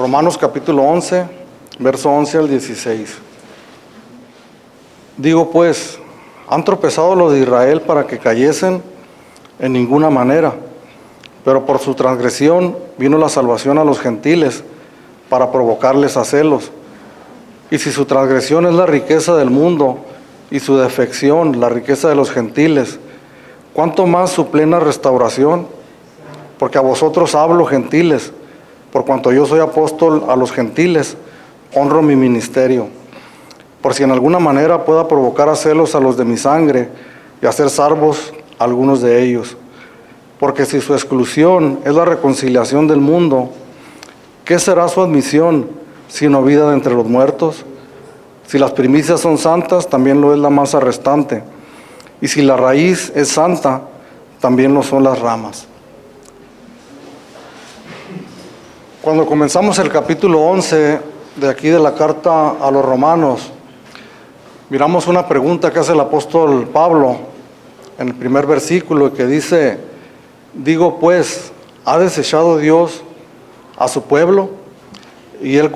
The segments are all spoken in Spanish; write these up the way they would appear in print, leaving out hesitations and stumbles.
Romanos capítulo 11, verso 11 al 16. Digo pues, ¿han tropezado los de Israel para que cayesen? En ninguna manera. Pero por su transgresión vino la salvación a los gentiles para provocarles a celos. Y si su transgresión es la riqueza del mundo y su defección la riqueza de los gentiles, ¿cuánto más su plena restauración? Porque a vosotros hablo, gentiles, por cuanto yo soy apóstol a los gentiles, honro mi ministerio, por si en alguna manera pueda provocar a celos a los de mi sangre y hacer salvos a algunos de ellos. Porque si su exclusión es la reconciliación del mundo, ¿qué será su admisión sino vida de entre los muertos? Si las primicias son santas, también lo es la masa restante. Y si la raíz es santa, también lo son las ramas. Cuando comenzamos el capítulo 11 de aquí de la carta a los Romanos, miramos una pregunta que hace el apóstol Pablo en el primer versículo que dice: digo pues, ¿ha desechado Dios a su pueblo? Y él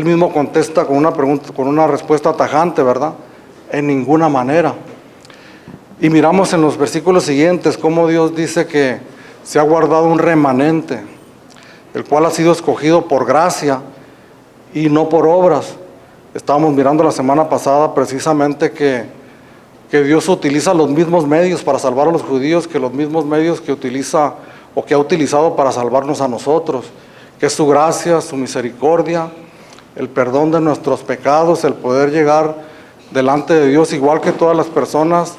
mismo contesta con una pregunta, con una respuesta tajante, ¿verdad? En ninguna manera. Y miramos en los versículos siguientes cómo Dios dice que se ha guardado un remanente, el cual ha sido escogido por gracia y no por obras. Estábamos mirando la semana pasada precisamente que Dios utiliza los mismos medios para salvar a los judíos que los mismos medios que utiliza o que ha utilizado para salvarnos a nosotros, que es su gracia, su misericordia, el perdón de nuestros pecados, el poder llegar delante de Dios igual que todas las personas,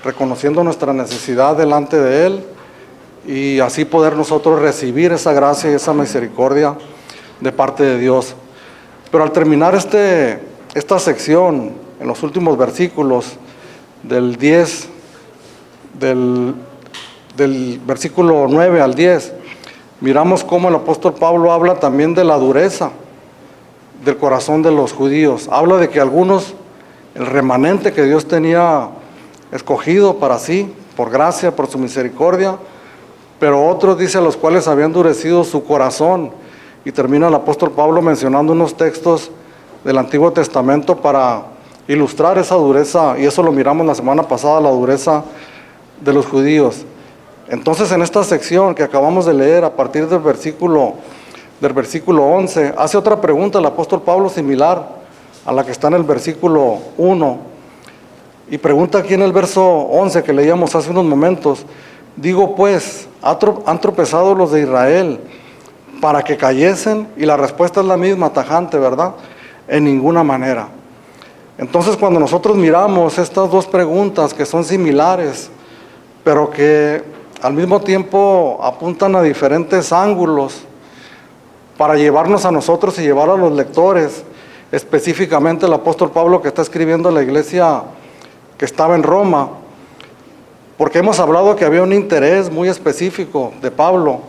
reconociendo nuestra necesidad delante de Él, y así poder nosotros recibir esa gracia y esa misericordia de parte de Dios. Pero al terminar esta sección, en los últimos versículos, del versículo 9 al 10, miramos cómo el apóstol Pablo habla también de la dureza del corazón de los judíos. Habla de que algunos, el remanente que Dios tenía escogido para sí, por gracia, por su misericordia, pero otros, dice, a los cuales había endurecido su corazón. Y termina el apóstol Pablo mencionando unos textos del Antiguo Testamento para ilustrar esa dureza, y eso lo miramos la semana pasada, la dureza de los judíos. Entonces, en esta sección que acabamos de leer, a partir del versículo 11, hace otra pregunta el apóstol Pablo similar a la que está en el versículo 1, y pregunta aquí en el verso 11 que leíamos hace unos momentos: digo pues, ¿han tropezado los de Israel para que cayesen? Y la respuesta es la misma, tajante, ¿verdad? En ninguna manera. Entonces, cuando nosotros miramos estas dos preguntas que son similares, pero que al mismo tiempo apuntan a diferentes ángulos para llevarnos a nosotros y llevar a los lectores, específicamente el apóstol Pablo que está escribiendo a la iglesia que estaba en Roma, porque hemos hablado que había un interés muy específico de Pablo,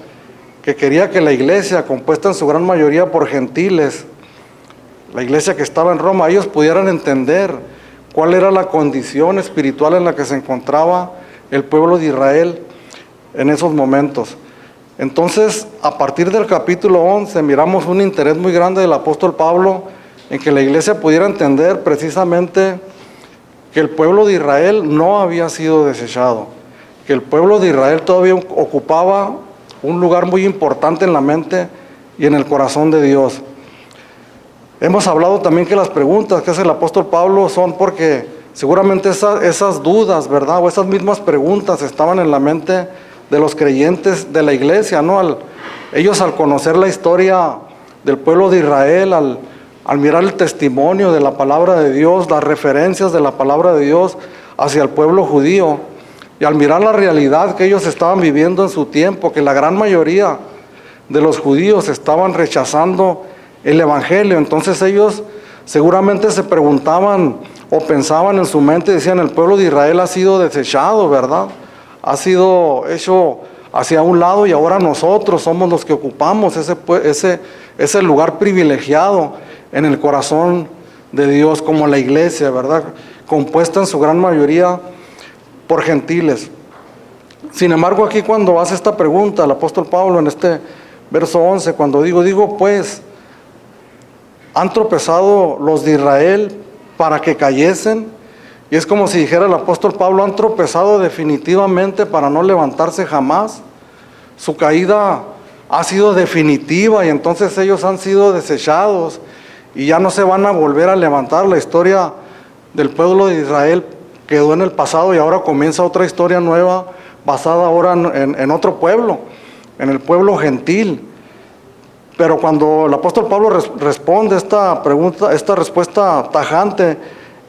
que quería que la iglesia, compuesta en su gran mayoría por gentiles, la iglesia que estaba en Roma, ellos pudieran entender cuál era la condición espiritual en la que se encontraba el pueblo de Israel en esos momentos. Entonces, a partir del capítulo 11, miramos un interés muy grande del apóstol Pablo en que la iglesia pudiera entender precisamente que el pueblo de Israel no había sido desechado, que el pueblo de Israel todavía ocupaba un lugar muy importante en la mente y en el corazón de Dios. Hemos hablado también que las preguntas que hace el apóstol Pablo son porque seguramente esas dudas, ¿verdad? O esas mismas preguntas estaban en la mente de los creyentes de la iglesia, ¿no? Ellos al conocer la historia del pueblo de Israel, al mirar el testimonio de la palabra de Dios, las referencias de la palabra de Dios hacia el pueblo judío, y al mirar la realidad que ellos estaban viviendo en su tiempo, que la gran mayoría de los judíos estaban rechazando el evangelio, entonces ellos seguramente se preguntaban o pensaban en su mente, decían: el pueblo de Israel ha sido desechado, ¿verdad? Ha sido hecho hacia un lado y ahora nosotros somos los que ocupamos ese lugar privilegiado en el corazón de Dios como la iglesia, ¿verdad? Compuesta en su gran mayoría por gentiles. Sin embargo, aquí cuando hace esta pregunta el apóstol Pablo en este verso 11, cuando digo pues, han tropezado los de Israel para que cayesen. Y es como si dijera el apóstol Pablo, han tropezado definitivamente para no levantarse jamás. Su caída ha sido definitiva y entonces ellos han sido desechados y ya no se van a volver a levantar. La historia del pueblo de Israel quedó en el pasado y ahora comienza otra historia nueva basada ahora en otro pueblo, en el pueblo gentil. Pero cuando el apóstol Pablo responde esta pregunta, esta respuesta tajante,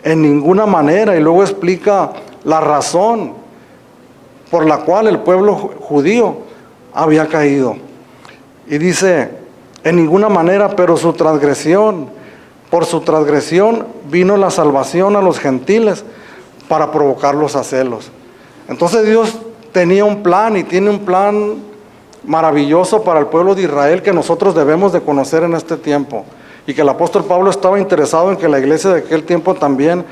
en ninguna manera, y luego explica la razón por la cual el pueblo judío había caído. Y dice, en ninguna manera, pero por su transgresión vino la salvación a los gentiles para provocarlos a celos. Entonces Dios tenía un plan y tiene un plan maravilloso para el pueblo de Israel que nosotros debemos de conocer en este tiempo. Y que el apóstol Pablo estaba interesado en que la iglesia de aquel tiempo también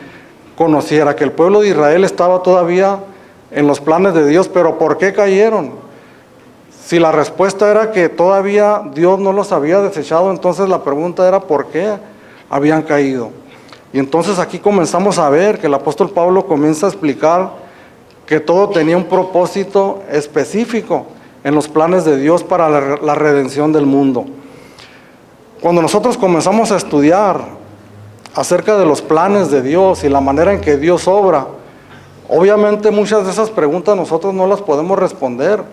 conociera, que el pueblo de Israel estaba todavía en los planes de Dios. Pero ¿por qué cayeron? Si la respuesta era que todavía Dios no los había desechado, entonces la pregunta era ¿por qué habían caído? Y entonces aquí comenzamos a ver que el apóstol Pablo comienza a explicar que todo tenía un propósito específico en los planes de Dios para la redención del mundo. Cuando nosotros comenzamos a estudiar acerca de los planes de Dios y la manera en que Dios obra, obviamente muchas de esas preguntas nosotros no las podemos responder,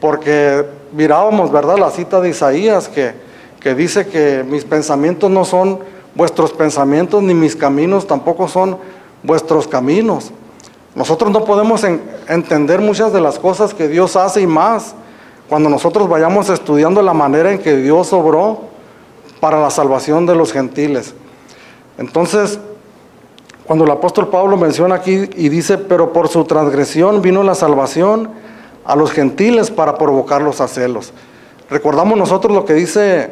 porque mirábamos, ¿verdad?, la cita de Isaías que dice que mis pensamientos no son vuestros pensamientos, ni mis caminos tampoco son vuestros caminos. Nosotros no podemos entender muchas de las cosas que Dios hace y más cuando nosotros vayamos estudiando la manera en que Dios obró para la salvación de los gentiles. Entonces, cuando el apóstol Pablo menciona aquí y dice, pero por su transgresión vino la salvación a los gentiles para provocarlos a celos. Recordamos nosotros lo que dice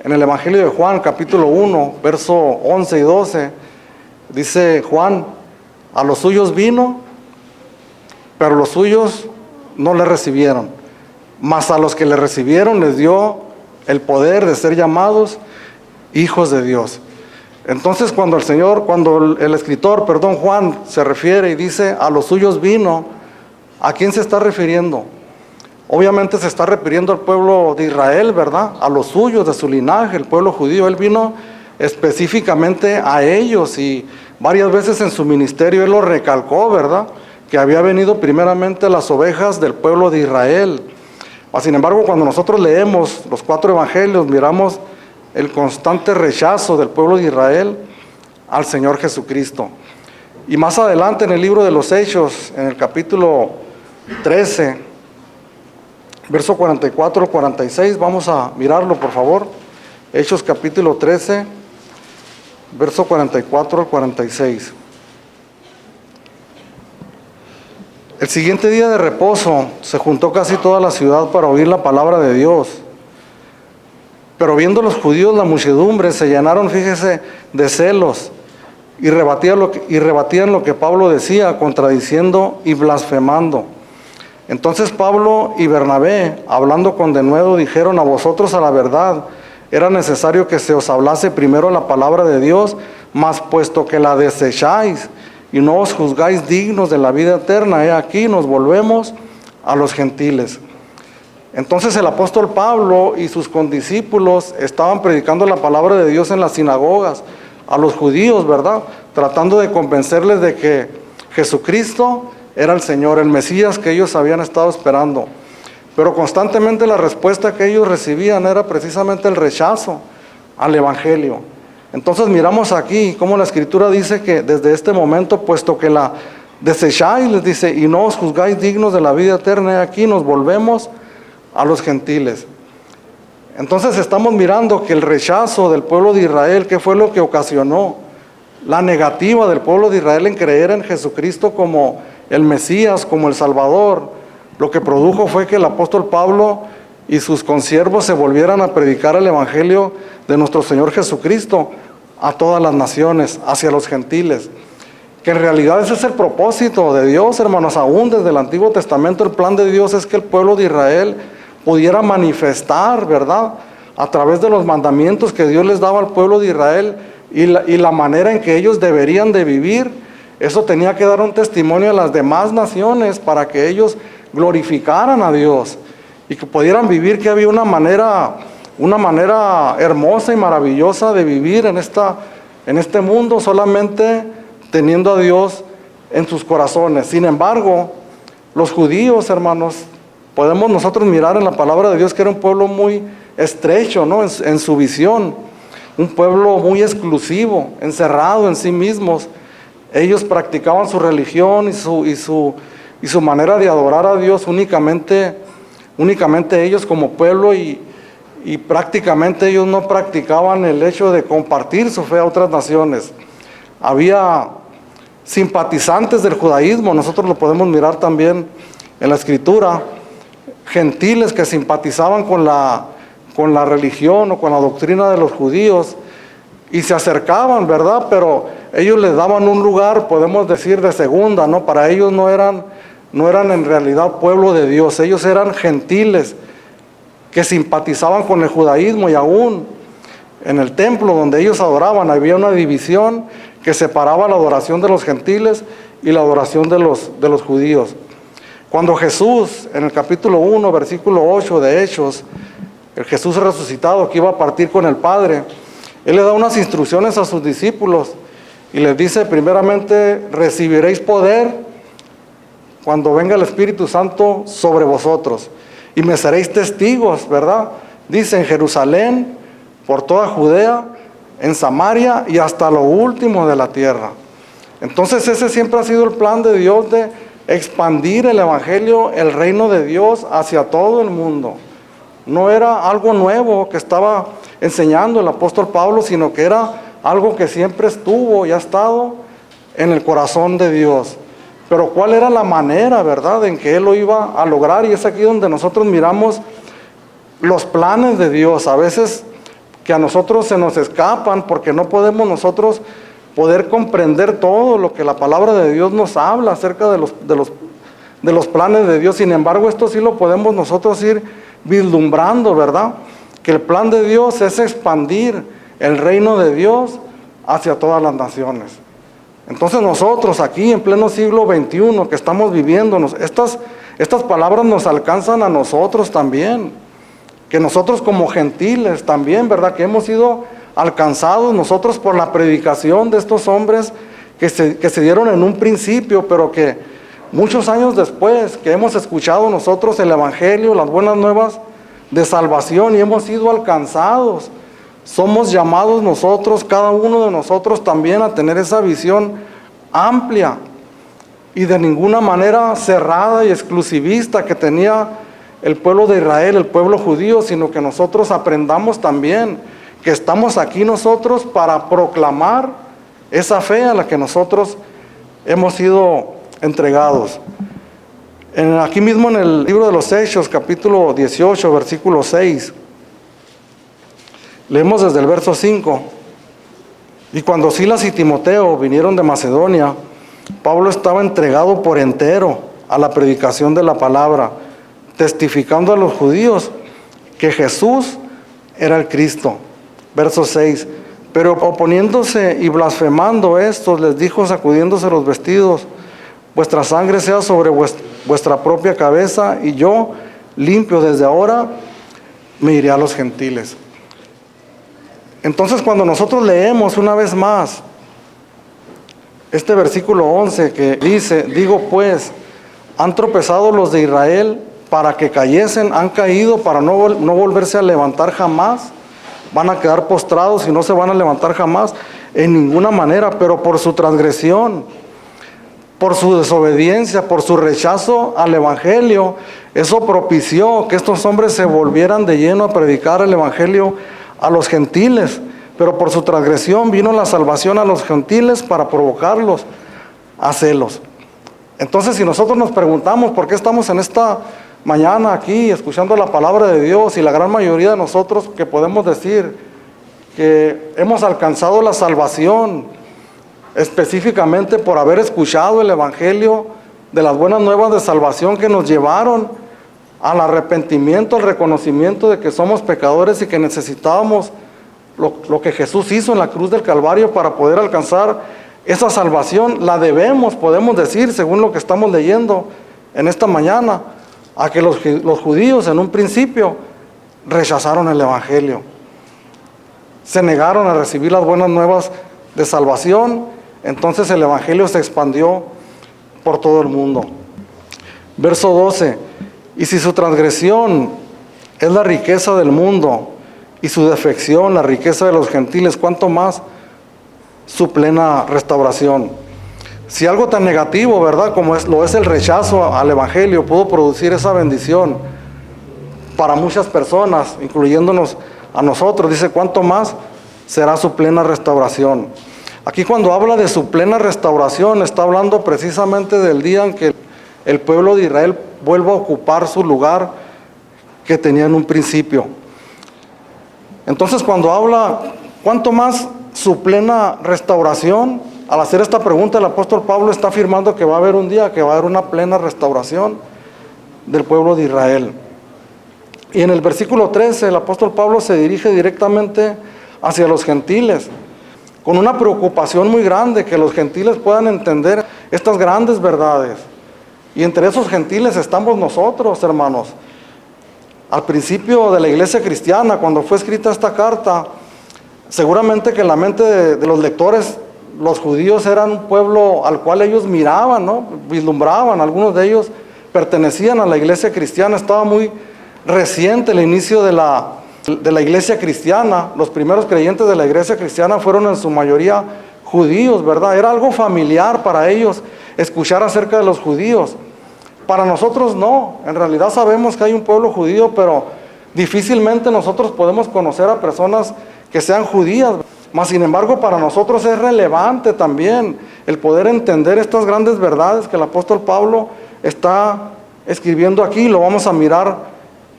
en el Evangelio de Juan, capítulo 1, verso 11 y 12. Dice Juan, a los suyos vino, pero los suyos no le recibieron. Mas a los que le recibieron les dio el poder de ser llamados hijos de Dios. Entonces cuando el escritor, Juan, se refiere y dice a los suyos vino, ¿a quién se está refiriendo? Obviamente se está refiriendo al pueblo de Israel, ¿verdad? A los suyos, de su linaje, el pueblo judío. Él vino específicamente a ellos y varias veces en su ministerio él lo recalcó, ¿verdad? Que había venido primeramente las ovejas del pueblo de Israel. Sin embargo, cuando nosotros leemos los 4 evangelios, miramos el constante rechazo del pueblo de Israel al Señor Jesucristo. Y más adelante en el libro de los Hechos, en el capítulo 13, verso 44 al 46, vamos a mirarlo por favor. Hechos capítulo 13, verso 44 al 46. El siguiente día de reposo se juntó casi toda la ciudad para oír la palabra de Dios. Pero viendo los judíos la muchedumbre, se llenaron, fíjese, de celos y rebatían lo que Pablo decía, contradiciendo y blasfemando. Entonces Pablo y Bernabé, hablando con denuedo, dijeron, a vosotros a la verdad era necesario que se os hablase primero la palabra de Dios, mas puesto que la desecháis y no os juzgáis dignos de la vida eterna, he aquí nos volvemos a los gentiles. Entonces el apóstol Pablo y sus condiscípulos estaban predicando la palabra de Dios en las sinagogas a los judíos, ¿verdad? Tratando de convencerles de que Jesucristo era el Señor, el Mesías que ellos habían estado esperando. Pero constantemente la respuesta que ellos recibían era precisamente el rechazo al Evangelio. Entonces miramos aquí cómo la Escritura dice que desde este momento, puesto que la desecháis, les dice, y no os juzgáis dignos de la vida eterna, aquí nos volvemos a los gentiles. Entonces estamos mirando que el rechazo del pueblo de Israel, ¿qué fue lo que ocasionó? La negativa del pueblo de Israel en creer en Jesucristo como el Mesías, como el Salvador. Lo que produjo fue que el apóstol Pablo y sus consiervos se volvieran a predicar el Evangelio de nuestro Señor Jesucristo a todas las naciones, hacia los gentiles. Que en realidad ese es el propósito de Dios, hermanos. Aún desde el Antiguo Testamento el plan de Dios es que el pueblo de Israel pudiera manifestar, ¿verdad?, a través de los mandamientos que Dios les daba al pueblo de Israel y la manera en que ellos deberían de vivir. Eso tenía que dar un testimonio a las demás naciones para que ellos glorificaran a Dios y que pudieran vivir, que había una manera hermosa y maravillosa de vivir en este mundo, solamente teniendo a Dios en sus corazones. Sin embargo, los judíos, hermanos, podemos nosotros mirar en la palabra de Dios que era un pueblo muy estrecho, ¿no?, en su visión, un pueblo muy exclusivo, encerrado en sí mismos. Ellos practicaban su religión y su manera de adorar a Dios únicamente ellos como pueblo, y prácticamente ellos no practicaban el hecho de compartir su fe a otras naciones. Había simpatizantes del judaísmo, nosotros lo podemos mirar también en la Escritura, gentiles que simpatizaban con la religión o con la doctrina de los judíos y se acercaban, ¿verdad? Pero ellos les daban un lugar, podemos decir, de segunda, ¿no? Para ellos no eran en realidad pueblo de Dios, ellos eran gentiles que simpatizaban con el judaísmo, y aún en el templo donde ellos adoraban había una división que separaba la adoración de los gentiles y la adoración de los judíos. Cuando Jesús, en el capítulo 1, versículo 8 de Hechos, el Jesús resucitado que iba a partir con el Padre, Él le da unas instrucciones a sus discípulos y les dice: primeramente, recibiréis poder cuando venga el Espíritu Santo sobre vosotros, y me seréis testigos, ¿verdad? Dice, en Jerusalén, por toda Judea, en Samaria y hasta lo último de la tierra. Entonces ese siempre ha sido el plan de Dios, de expandir el Evangelio, el reino de Dios hacia todo el mundo. No era algo nuevo que estaba enseñando el apóstol Pablo, sino que era algo que siempre estuvo y ha estado en el corazón de Dios. Pero ¿cuál era la manera, verdad, en que Él lo iba a lograr? Y es aquí donde nosotros miramos los planes de Dios, a veces que a nosotros se nos escapan porque no podemos nosotros poder comprender todo lo que la palabra de Dios nos habla acerca de los planes de Dios. Sin embargo, esto sí lo podemos nosotros ir vislumbrando, ¿verdad? Que el plan de Dios es expandir el reino de Dios hacia todas las naciones. Entonces nosotros aquí en pleno siglo XXI que estamos viviendo, estas palabras nos alcanzan a nosotros también, que nosotros como gentiles también, ¿verdad?, que hemos sido alcanzados nosotros por la predicación de estos hombres que se dieron en un principio, pero que muchos años después, que hemos escuchado nosotros el Evangelio, las buenas nuevas de salvación, y hemos sido alcanzados. Somos llamados nosotros, cada uno de nosotros también, a tener esa visión amplia y de ninguna manera cerrada y exclusivista que tenía el pueblo de Israel, el pueblo judío, sino que nosotros aprendamos también que estamos aquí nosotros para proclamar esa fe a la que nosotros hemos sido entregados. Aquí mismo en el libro de los Hechos, capítulo 18, versículo 6, leemos desde el verso 5. Y cuando Silas y Timoteo vinieron de Macedonia, Pablo estaba entregado por entero a la predicación de la palabra, testificando a los judíos que Jesús era el Cristo. Verso 6. Pero oponiéndose y blasfemando estos, les dijo, sacudiéndose los vestidos: vuestra sangre sea sobre vuestra propia cabeza, y yo, limpio desde ahora, me iré a los gentiles. Entonces, cuando nosotros leemos una vez más este versículo 11 que dice: digo pues, han tropezado los de Israel para que cayesen, han caído para no volverse a levantar jamás, van a quedar postrados y no se van a levantar jamás en ninguna manera, pero por su transgresión, por su desobediencia, por su rechazo al Evangelio, eso propició que estos hombres se volvieran de lleno a predicar el Evangelio a los gentiles. Pero por su transgresión vino la salvación a los gentiles para provocarlos a celos. Entonces, si nosotros nos preguntamos por qué estamos en esta mañana aquí escuchando la palabra de Dios, y la gran mayoría de nosotros que podemos decir que hemos alcanzado la salvación específicamente por haber escuchado el Evangelio de las buenas nuevas de salvación que nos llevaron al arrepentimiento, al reconocimiento de que somos pecadores y que necesitábamos lo que Jesús hizo en la cruz del Calvario para poder alcanzar esa salvación. La debemos, podemos decir, según lo que estamos leyendo en esta mañana, a que los judíos en un principio rechazaron el Evangelio. Se negaron a recibir las buenas nuevas de salvación. Entonces el Evangelio se expandió por todo el mundo. Verso 12. Y si su transgresión es la riqueza del mundo y su defección la riqueza de los gentiles, ¿cuánto más su plena restauración? Si algo tan negativo, ¿verdad?, como lo es el rechazo al Evangelio, pudo producir esa bendición para muchas personas, incluyéndonos a nosotros, dice, ¿cuánto más será su plena restauración? Aquí cuando habla de su plena restauración, está hablando precisamente del día en que el pueblo de Israel vuelva a ocupar su lugar que tenía en un principio. Entonces cuando habla, ¿cuánto más su plena restauración? Al hacer esta pregunta, el apóstol Pablo está afirmando que va a haber un día que va a haber una plena restauración del pueblo de Israel. Y en el versículo 13, el apóstol Pablo se dirige directamente hacia los gentiles, con una preocupación muy grande, que los gentiles puedan entender estas grandes verdades. Y entre esos gentiles estamos nosotros, hermanos. Al principio de la iglesia cristiana, cuando fue escrita esta carta, seguramente que en la mente de los lectores, los judíos eran un pueblo al cual ellos miraban, ¿no?, vislumbraban. Algunos de ellos pertenecían a la iglesia cristiana. Estaba muy reciente el inicio de la iglesia cristiana. Los primeros creyentes de la iglesia cristiana fueron en su mayoría judíos, ¿verdad? Era algo familiar para ellos escuchar acerca de los judíos. Para nosotros no. En realidad sabemos que hay un pueblo judío, pero difícilmente nosotros podemos conocer a personas que sean judías. Mas sin embargo, para nosotros es relevante también el poder entender estas grandes verdades que el apóstol Pablo está escribiendo aquí. Lo vamos a mirar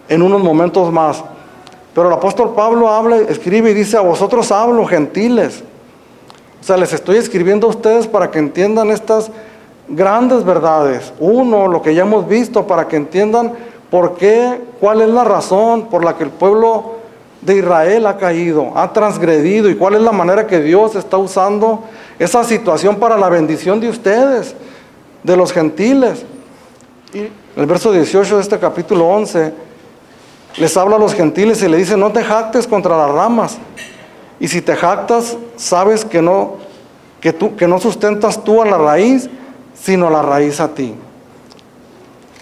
en unos momentos más. Pero el apóstol Pablo habla, escribe y dice: a vosotros hablo, gentiles. O sea, les estoy escribiendo a ustedes para que entiendan estas grandes verdades. Uno, lo que ya hemos visto, para que entiendan por qué, cuál es la razón por la que el pueblo de Israel ha caído, ha transgredido, y cuál es la manera que Dios está usando esa situación para la bendición de ustedes, de los gentiles. Y el verso 18 de este capítulo 11 les habla a los gentiles y le dice: no te jactes contra las ramas, y si te jactas, sabes que no sustentas tú a la raíz, sino a la raíz a ti.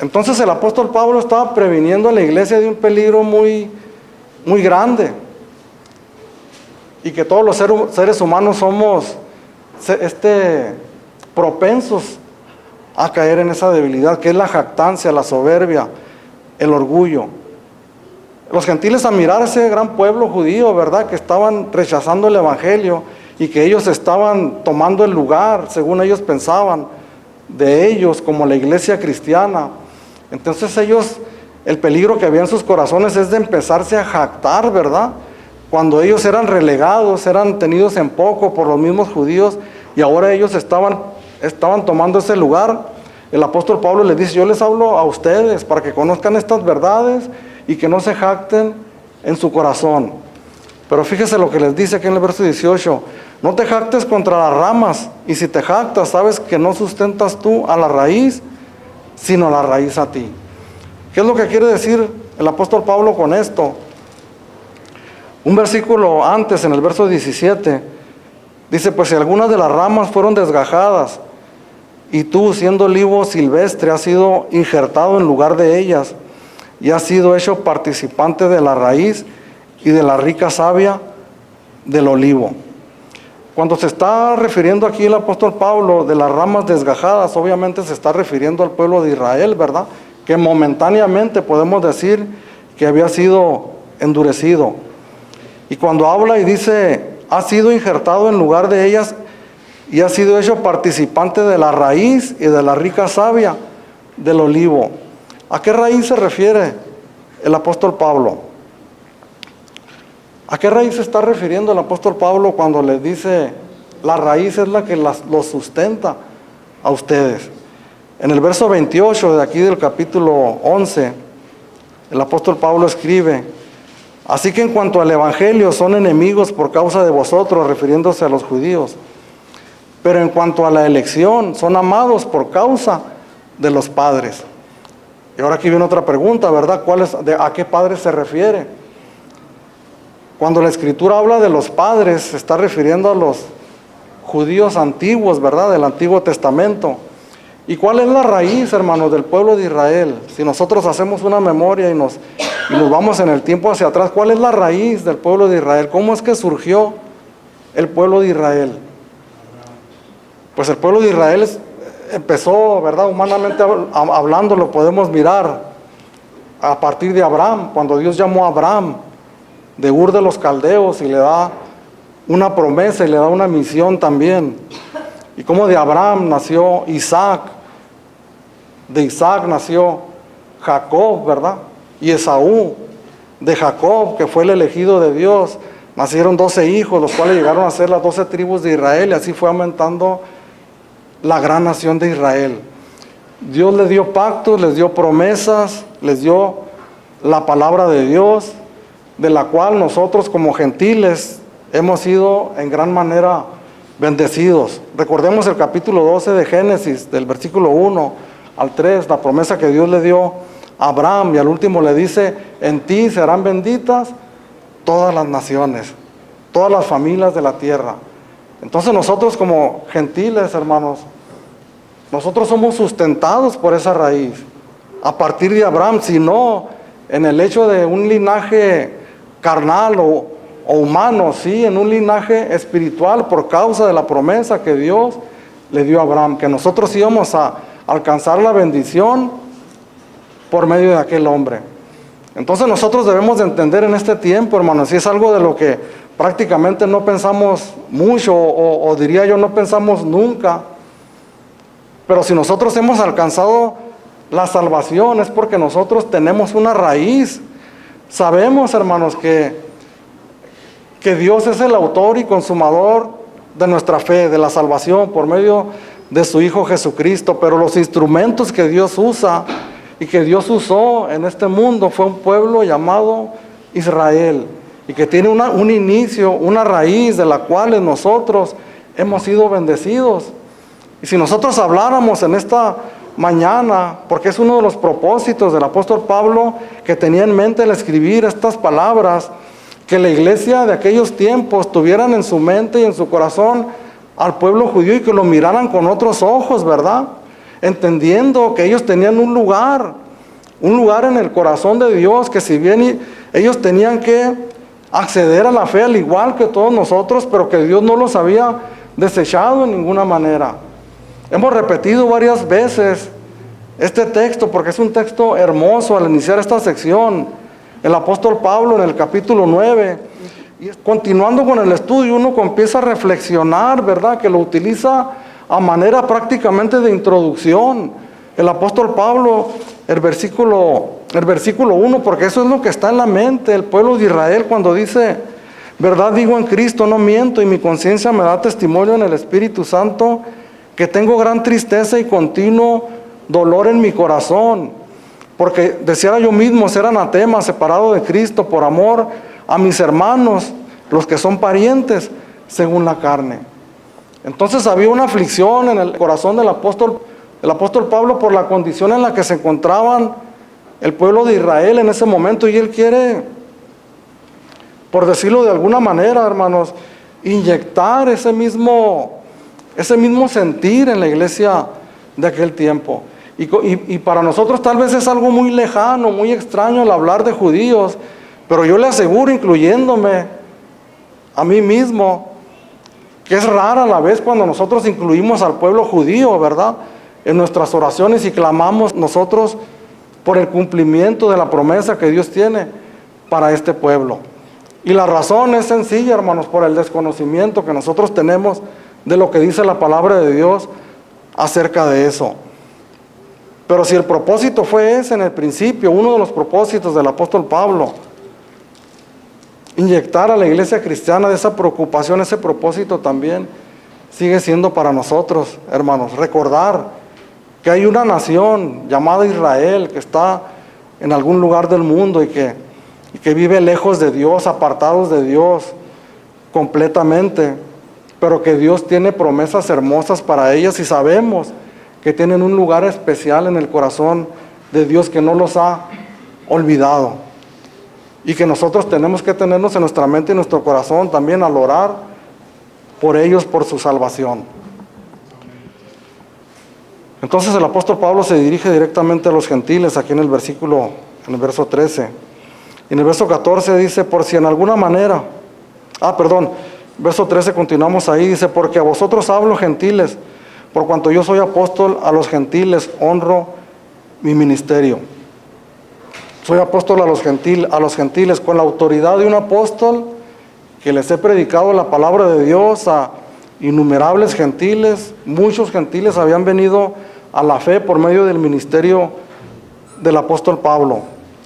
Entonces el apóstol Pablo estaba previniendo a la iglesia de un peligro muy, muy grande, y que todos los seres humanos somos propensos a caer en esa debilidad, que es la jactancia, la soberbia, el orgullo. Los gentiles, a mirar a ese gran pueblo judío, ¿verdad?, que estaban rechazando el Evangelio y que ellos estaban tomando el lugar, según ellos pensaban, de ellos como la iglesia cristiana. Entonces ellos, el peligro que había en sus corazones es de empezarse a jactar, ¿verdad?, cuando ellos eran relegados, eran tenidos en poco por los mismos judíos, y ahora ellos estaban tomando ese lugar. El apóstol Pablo les dice: yo les hablo a ustedes para que conozcan estas verdades y que no se jacten en su corazón. Pero fíjese lo que les dice aquí en el verso 18: no te jactes contra las ramas, y si te jactas, sabes que no sustentas tú a la raíz, sino a la raíz a ti. ¿Qué es lo que quiere decir el apóstol Pablo con esto? Un versículo antes, en el verso 17, dice: pues si algunas de las ramas fueron desgajadas, y tú, siendo olivo silvestre, has sido injertado en lugar de ellas, y has sido hecho participante de la raíz y de la rica savia del olivo. Cuando se está refiriendo aquí el apóstol Pablo de las ramas desgajadas, obviamente se está refiriendo al pueblo de Israel, ¿verdad?, que momentáneamente podemos decir que había sido endurecido. Y cuando habla y dice: ha sido injertado en lugar de ellas y ha sido hecho participante de la raíz y de la rica savia del olivo. ¿A qué raíz se refiere el apóstol Pablo? ¿A qué raíz se está refiriendo el apóstol Pablo cuando les dice: la raíz es la que los sustenta a ustedes? En el verso 28 de aquí del capítulo 11, el apóstol Pablo escribe: así que en cuanto al evangelio son enemigos por causa de vosotros, refiriéndose a los judíos, pero en cuanto a la elección son amados por causa de los padres. Y ahora aquí viene otra pregunta, ¿verdad? ¿A qué padres se refiere? Cuando la Escritura habla de los padres, se está refiriendo a los judíos antiguos, ¿verdad? Del Antiguo Testamento. ¿Y cuál es la raíz, hermanos, del pueblo de Israel? Si nosotros hacemos una memoria y nos vamos en el tiempo hacia atrás, ¿cuál es la raíz del pueblo de Israel? ¿Cómo es que surgió el pueblo de Israel? Pues el pueblo de Israel empezó, ¿verdad? Humanamente hablando, lo podemos mirar a partir de Abraham, cuando Dios llamó a Abraham de Ur de los Caldeos y le da una promesa y le da una misión también. Y como de Abraham nació Isaac, de Isaac nació Jacob, ¿verdad? Y Esaú, de Jacob, que fue el elegido de Dios, nacieron 12 hijos, los cuales llegaron a ser las 12 tribus de Israel, y así fue aumentando la gran nación de Israel. Dios les dio pactos, les dio promesas, les dio la palabra de Dios, de la cual nosotros como gentiles hemos sido en gran manera bendecidos. Recordemos el capítulo 12 de Génesis, del versículo 1 al 3, la promesa que Dios le dio a Abraham, y al último le dice: en ti serán benditas todas las naciones, todas las familias de la tierra. Entonces nosotros como gentiles, hermanos, nosotros somos sustentados por esa raíz, a partir de Abraham, si no en el hecho de un linaje carnal o humano, sí, en un linaje espiritual por causa de la promesa que Dios le dio a Abraham, que nosotros íbamos a alcanzar la bendición por medio de aquel hombre. Entonces nosotros debemos de entender en este tiempo, hermanos, si es algo de lo que prácticamente no pensamos mucho, o diría yo, no pensamos nunca, pero si nosotros hemos alcanzado la salvación es porque nosotros tenemos una raíz. Sabemos, hermanos, que Dios es el autor y consumador de nuestra fe, de la salvación, por medio de su Hijo Jesucristo, pero los instrumentos que Dios usa y que Dios usó en este mundo fue un pueblo llamado Israel, y que tiene un inicio, una raíz de la cual nosotros hemos sido bendecidos. Y si nosotros habláramos en esta mañana, porque es uno de los propósitos del apóstol Pablo que tenía en mente al escribir estas palabras, que la iglesia de aquellos tiempos tuvieran en su mente y en su corazón al pueblo judío y que lo miraran con otros ojos, ¿verdad? Entendiendo que ellos tenían un lugar en el corazón de Dios, que si bien ellos tenían que acceder a la fe al igual que todos nosotros, pero que Dios no los había desechado en ninguna manera. Hemos repetido varias veces este texto porque es un texto hermoso al iniciar esta sección. El apóstol Pablo en el capítulo 9, y continuando con el estudio, uno empieza a reflexionar, ¿verdad? Que lo utiliza a manera prácticamente de introducción. El apóstol Pablo, el versículo 1, porque eso es lo que está en la mente del pueblo de Israel cuando dice: verdad digo en Cristo, no miento, y mi conciencia me da testimonio en el Espíritu Santo, que tengo gran tristeza y continuo dolor en mi corazón, porque deseara yo mismo ser anatema, separado de Cristo, por amor a mis hermanos, los que son parientes según la carne. Entonces había una aflicción en el corazón del apóstol Pablo por la condición en la que se encontraban el pueblo de Israel en ese momento, y él quiere, por decirlo de alguna manera, hermanos, inyectar ese mismo sentir en la iglesia de aquel tiempo. Y para nosotros tal vez es algo muy lejano, muy extraño el hablar de judíos, pero yo le aseguro, incluyéndome a mí mismo, que es rara la vez cuando nosotros incluimos al pueblo judío, ¿verdad?, en nuestras oraciones y clamamos nosotros por el cumplimiento de la promesa que Dios tiene para este pueblo. Y la razón es sencilla, hermanos, por el desconocimiento que nosotros tenemos de lo que dice la palabra de Dios acerca de eso. Pero si el propósito fue ese en el principio, uno de los propósitos del apóstol Pablo, inyectar a la iglesia cristiana de esa preocupación, ese propósito también sigue siendo para nosotros, hermanos, recordar que hay una nación llamada Israel que está en algún lugar del mundo y que vive lejos de Dios, apartados de Dios completamente, pero que Dios tiene promesas hermosas para ellas y sabemos que tienen un lugar especial en el corazón de Dios que no los ha olvidado y que nosotros tenemos que tenernos en nuestra mente y nuestro corazón también al orar por ellos, por su salvación. Entonces el apóstol Pablo se dirige directamente a los gentiles aquí en el verso 13. Y en el verso 14 dice, por si en alguna manera, verso 13 continuamos ahí, dice, porque a vosotros hablo gentiles, por cuanto yo soy apóstol a los gentiles, honro mi ministerio. Soy apóstol a los gentiles con la autoridad de un apóstol que les he predicado la palabra de Dios a innumerables gentiles. Muchos gentiles habían venido a la fe por medio del ministerio del apóstol Pablo,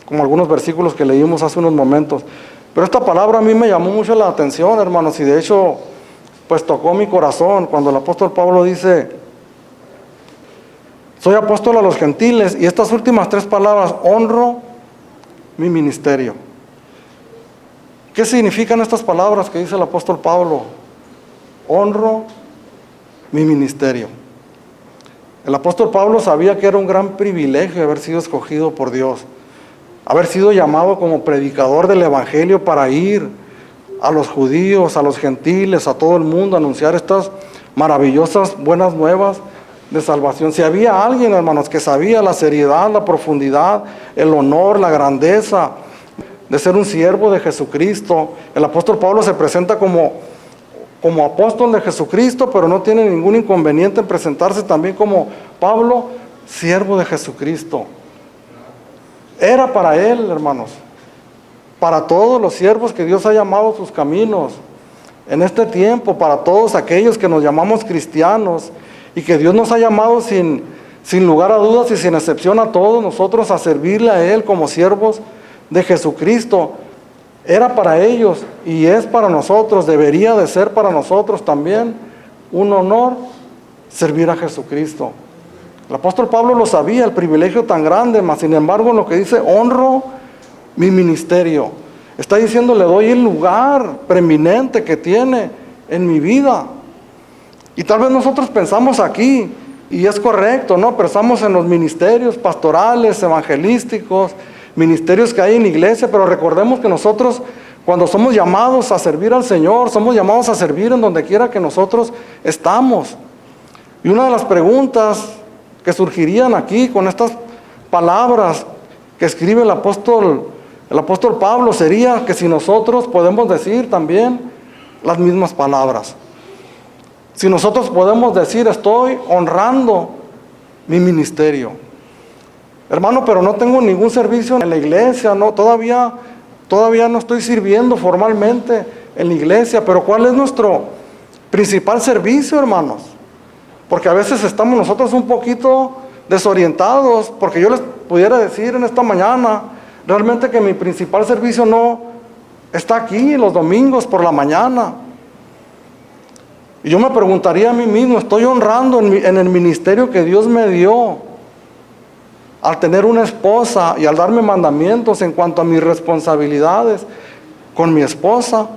como algunos versículos que leímos hace unos momentos. Pero esta palabra a mí me llamó mucho la atención, hermanos, y de hecho, pues tocó mi corazón cuando el apóstol Pablo dice, soy apóstol a los gentiles, y estas últimas 3 palabras, honro mi ministerio. ¿Qué significan estas palabras que dice el apóstol Pablo? Honro mi ministerio. El apóstol Pablo sabía que era un gran privilegio haber sido escogido por Dios, haber sido llamado como predicador del evangelio para ir a los judíos, a los gentiles, a todo el mundo, a anunciar estas maravillosas buenas nuevas de salvación. Si había alguien, hermanos, que sabía la seriedad, la profundidad, el honor, la grandeza de ser un siervo de Jesucristo, el apóstol Pablo se presenta como apóstol de Jesucristo, pero no tiene ningún inconveniente en presentarse también como Pablo, siervo de Jesucristo. Era para él, hermanos, para todos los siervos que Dios ha llamado a sus caminos en este tiempo, para todos aquellos que nos llamamos cristianos y que Dios nos ha llamado sin lugar a dudas y sin excepción a todos nosotros a servirle a Él como siervos de Jesucristo. Era para ellos y es para nosotros, debería de ser para nosotros también un honor servir a Jesucristo. El apóstol Pablo lo sabía, el privilegio tan grande, mas sin embargo lo que dice, honro mi ministerio. Está diciendo, le doy el lugar preeminente que tiene en mi vida. Y tal vez nosotros pensamos aquí, y es correcto, ¿no? Pensamos en los ministerios pastorales, evangelísticos, ministerios que hay en la iglesia, pero recordemos que nosotros, cuando somos llamados a servir al Señor, somos llamados a servir en donde quiera que nosotros estamos. Y una de las preguntas que surgirían aquí con estas palabras que escribe el apóstol Pablo sería que si nosotros podemos decir también las mismas palabras. Si nosotros podemos decir, estoy honrando mi ministerio. Hermano, pero no tengo ningún servicio en la iglesia, no, todavía no estoy sirviendo formalmente en la iglesia, pero ¿cuál es nuestro principal servicio, hermanos? Porque a veces estamos nosotros un poquito desorientados, porque yo les pudiera decir en esta mañana, realmente que mi principal servicio no está aquí los domingos por la mañana. Y yo me preguntaría a mí mismo, ¿estoy honrando en el ministerio que Dios me dio? Al tener una esposa y al darme mandamientos en cuanto a mis responsabilidades con mi esposa.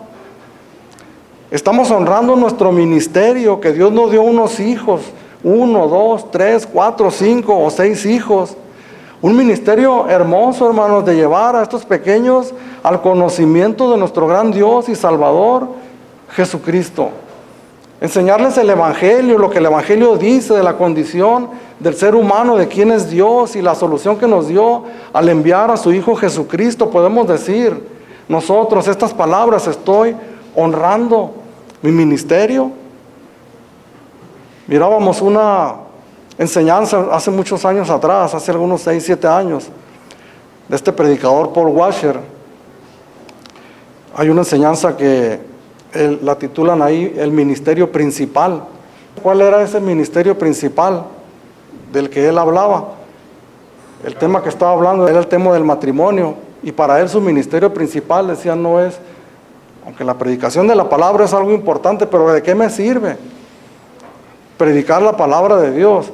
Estamos honrando nuestro ministerio, que Dios nos dio unos hijos, 1, 2, 3, 4, 5 o 6 hijos. Un ministerio hermoso, hermanos, de llevar a estos pequeños al conocimiento de nuestro gran Dios y Salvador, Jesucristo. Enseñarles el Evangelio, lo que el Evangelio dice de la condición del ser humano, de quién es Dios y la solución que nos dio al enviar a su Hijo Jesucristo. Podemos decir nosotros estas palabras, estoy honrando mi ministerio. Mirábamos una enseñanza hace muchos años atrás, hace algunos 6, 7 años, de este predicador Paul Washer. Hay una enseñanza que la titulan ahí el ministerio principal. ¿Cuál era ese ministerio principal del que él hablaba? El tema que estaba hablando era el tema del matrimonio, y para él su ministerio principal, decía, no es, aunque la predicación de la palabra es algo importante, pero ¿de qué me sirve predicar la palabra de Dios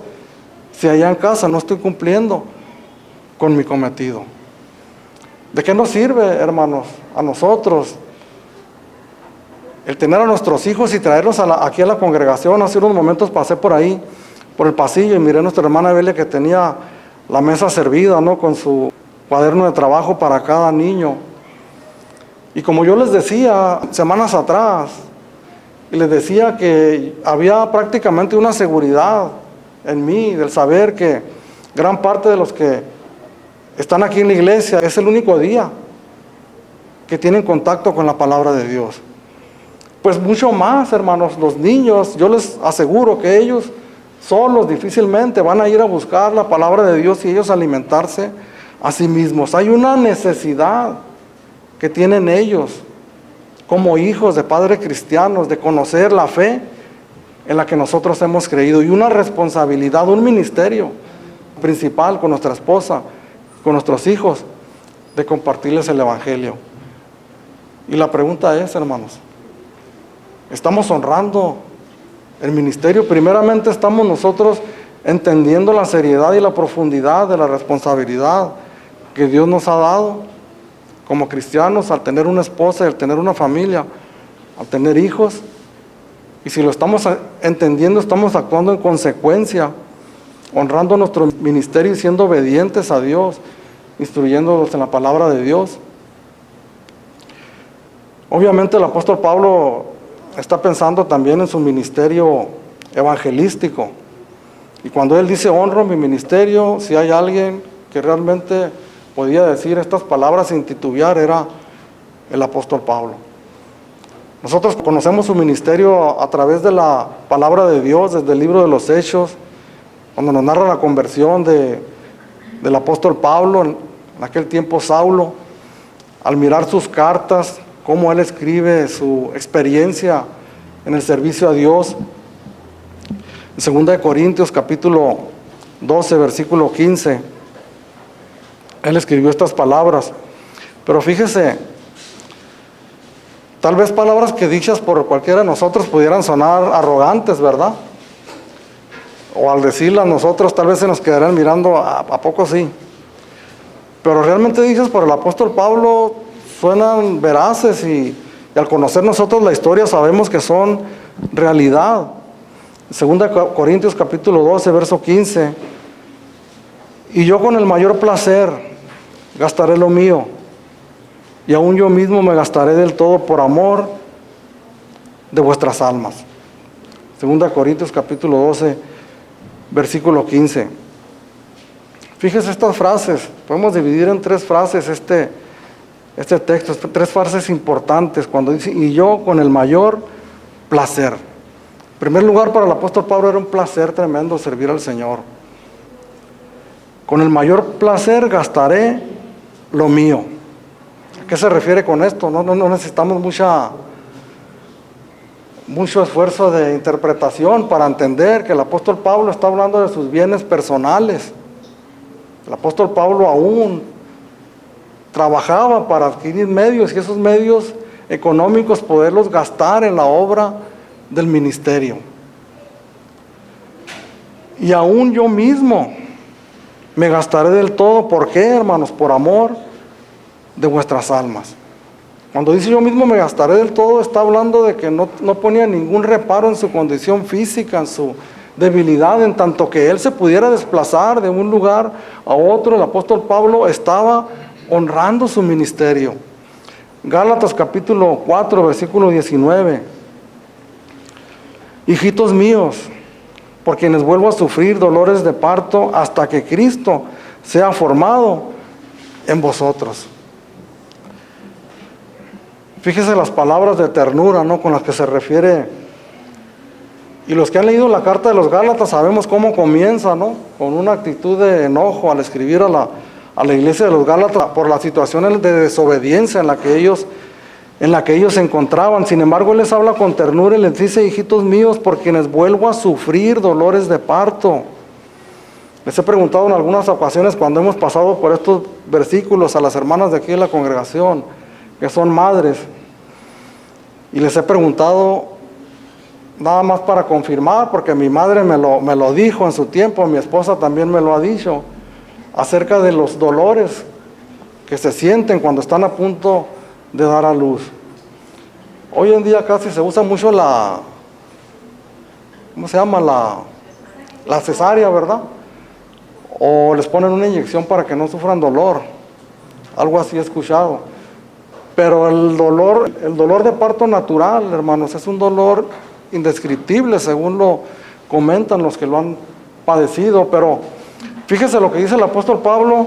si allá en casa no estoy cumpliendo con mi cometido? ¿De qué nos sirve, hermanos, a nosotros el tener a nuestros hijos y traerlos aquí a la congregación? Hace unos momentos pasé por ahí, por el pasillo, y miré a nuestra hermana Belia que tenía la mesa servida, ¿no?, con su cuaderno de trabajo para cada niño. Y como yo les decía semanas atrás, y les decía que había prácticamente una seguridad en mí, del saber que gran parte de los que están aquí en la iglesia es el único día que tienen contacto con la palabra de Dios. Pues mucho más, hermanos, los niños, yo les aseguro que ellos solos difícilmente van a ir a buscar la palabra de Dios y ellos alimentarse a sí mismos. Hay una necesidad que tienen ellos como hijos de padres cristianos de conocer la fe en la que nosotros hemos creído, y una responsabilidad, un ministerio principal con nuestra esposa, con nuestros hijos, de compartirles el evangelio. Y la pregunta es, hermanos, ¿estamos honrando el ministerio? Primeramente, ¿estamos nosotros entendiendo la seriedad y la profundidad de la responsabilidad que Dios nos ha dado como cristianos al tener una esposa, al tener una familia, al tener hijos? Y si lo estamos entendiendo, estamos actuando en consecuencia, honrando nuestro ministerio y siendo obedientes a Dios, instruyéndolos en la palabra de Dios. Obviamente el apóstol Pablo está pensando también en su ministerio evangelístico. Y cuando él dice honro mi ministerio, si hay alguien que realmente podía decir estas palabras sin titubear, era el apóstol Pablo. Nosotros conocemos su ministerio a través de la palabra de Dios, desde el libro de los Hechos, cuando nos narra la conversión del apóstol Pablo, en aquel tiempo Saulo, al mirar sus cartas, cómo él escribe su experiencia en el servicio a Dios. En 2 Corintios capítulo 12, versículo 15, él escribió estas palabras. Pero fíjese, tal vez palabras que dichas por cualquiera de nosotros pudieran sonar arrogantes, ¿verdad? O al decirlas nosotros tal vez se nos quedarán mirando, ¿a poco sí? Pero realmente dichas por el apóstol Pablo suenan veraces, y al conocer nosotros la historia sabemos que son realidad. 2 Corintios capítulo 12, verso 15. Y yo con el mayor placer gastaré lo mío, y aún yo mismo me gastaré del todo por amor de vuestras almas. 2 Corintios capítulo 12, versículo 15. Fíjese estas frases, podemos dividir en tres frases este texto, tres frases importantes, cuando dice, y yo con el mayor placer. En primer lugar, para el apóstol Pablo era un placer tremendo servir al Señor. Con el mayor placer gastaré lo mío. ¿A qué se refiere con esto? No necesitamos mucho esfuerzo de interpretación para entender que el apóstol Pablo está hablando de sus bienes personales. El apóstol Pablo aún trabajaba para adquirir medios, y esos medios económicos poderlos gastar en la obra del ministerio. Y aún yo mismo me gastaré del todo. ¿Por qué, hermanos? Por amor de vuestras almas. Cuando dice yo mismo me gastaré del todo, está hablando de que no ponía ningún reparo en su condición física, en su debilidad, en tanto que él se pudiera desplazar de un lugar a otro. El apóstol Pablo estaba honrando su ministerio. Gálatas capítulo 4, versículo 19. Hijitos míos, por quienes vuelvo a sufrir dolores de parto hasta que Cristo sea formado en vosotros. Fíjese las palabras de ternura, ¿no?, con las que se refiere. Y los que han leído la carta de los Gálatas sabemos cómo comienza, ¿no?, con una actitud de enojo al escribir a la iglesia de los Gálatas por la situación de desobediencia en la que ellos se encontraban. Sin embargo, él les habla con ternura y les dice, hijitos míos, por quienes vuelvo a sufrir dolores de parto. Les he preguntado en algunas ocasiones, cuando hemos pasado por estos versículos, a las hermanas de aquí de la congregación, que son madres, y les he preguntado, nada más para confirmar, porque mi madre me lo dijo en su tiempo, mi esposa también me lo ha dicho, acerca de los dolores que se sienten cuando están a punto de dar a luz. Hoy en día casi se usa mucho ¿cómo se llama? La cesárea, ¿verdad? O les ponen una inyección para que no sufran dolor. Algo así he escuchado. Pero el dolor de parto natural, hermanos, es un dolor indescriptible, según lo comentan los que lo han padecido. Pero fíjese lo que dice el apóstol Pablo: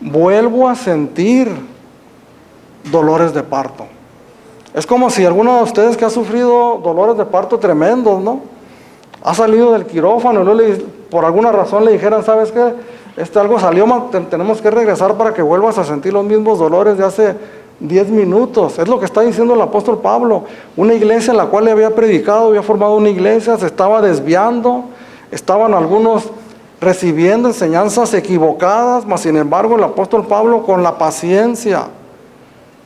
vuelvo a sentir dolores de parto. Es como si alguno de ustedes que ha sufrido dolores de parto tremendos, ¿no? Ha salido del quirófano y luego por alguna razón le dijeran: ¿sabes qué? Algo salió mal, tenemos que regresar para que vuelvas a sentir los mismos dolores de hace 10 minutos. Es lo que está diciendo el apóstol Pablo. Una iglesia en la cual le había predicado, había formado una iglesia, se estaba desviando, estaban algunos recibiendo enseñanzas equivocadas, mas sin embargo el apóstol Pablo, con la paciencia,